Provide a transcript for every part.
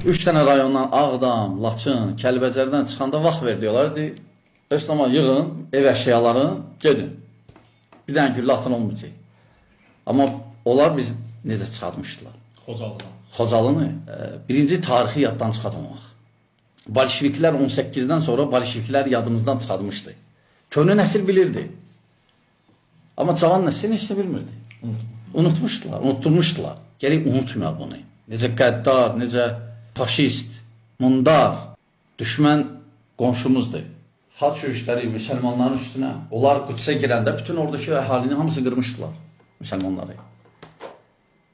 3 dənə rayondan Ağdam, Laçın, Kəlbəcərdən çıxanda vaxt ver diyorlar. İslam'a yığın, ev əşyaların, gedin. Bir dənə güllə atın olmayacaq. Amma onlar biz necə çıxartmışdılar? Xocalını birinci tarixi yaddan çıxartmamaq. Bolşeviklər 18-dən sonra bolşeviklər yadımızdan çıxartmışdı. Köhnə nəsil bilirdi. Amma cavan nəsil heç nə bilmirdi. Unutmuşdular, unutturmuşdular. Gərək unutmayaq bunu. Necə qəddar, necə faşist, mundar, düşmən qonşumuzdur. Haç yürüşləri müsəlmanların üstünə, onlar Qüdsə girəndə bütün oradakı əhalini hamısı qırmışdılar, müsəlmanları.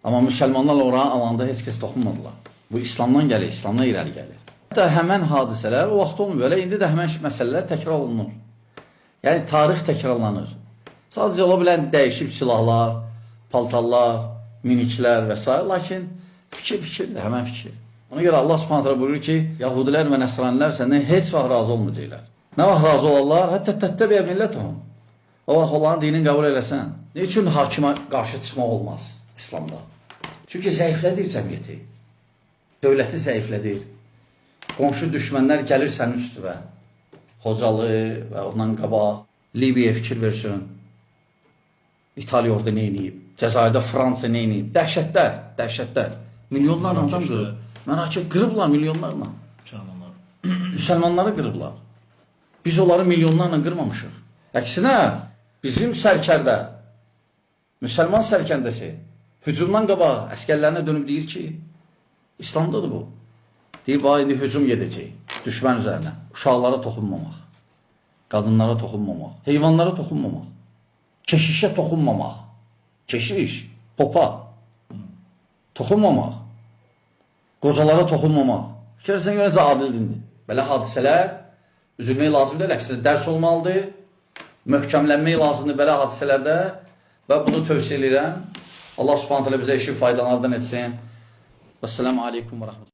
Amma müsəlmanlar oranı alanda heç kəs toxunmadılar. Bu İslamdan gəlir, İslamdan irəli gəlir. Hətta həmən hadisələr o vaxt olmuyor. Elə indi də həmən məsələlər təkrar olunur. Yəni tarix təkrarlanır. Sadəcə ola bilən dəyişib silahlar, paltarlar, miniklər və s. Lakin fikirdir, həmən fikir. Ona görə Allah Subhanahu buyurur ki, Yahudilər və Nəsranilər səndən heç vaxt razı olmayacaqlar. Nə vaxt razı olarlar? Hətta təttəbiyə millətəhum. O vaxt onların dinini qəbul eləsən. Ne üçün hakimə qarşı çıxmaq olmaz İslamda? Çünki zəiflədir cəmiyyəti. Dövləti zəiflədir. Qonşu düşmənlər gəlir sənin üstüvə. Xocalı və ondan qabaq Libiyaya fikir versin. İtaliya orada nə eləyib? Cəzairdə Fransa nə eləyib? Dəhşətlər, dəhşətlər. Milyonlarla adam qırıb. Mərakib qırıblar milyonlarla. Müsəlmanları qırıblar. Biz onları milyonlarla qırmamışıq. Əksinə, bizim sərkərdə, müsəlman sərkəndəsi, hücumdan qabaq əskərlərinə dönüb deyir ki, İslamdadır bu. Deyib, indi hücum gedəcək, düşmən üzərinə. Uşaqlara toxunmamaq, qadınlara toxunmamaq, heyvanlara toxunmamaq, keşişə toxunmamaq, keşiş, popa, toxunmamaq, qocalara toxunmamaq. Fikirləsən görəcə adil dindir. Belə hadisələr üzülmək lazım deyil, əksinə dərs olmalıdır, möhkəmlənmək lazımdır belə hadisələrdə və bunu tövsiyə edirəm. Allah Subhanahu bizə işin faydalardan etsin. Vəssalamu aleykum və rəhmətullah.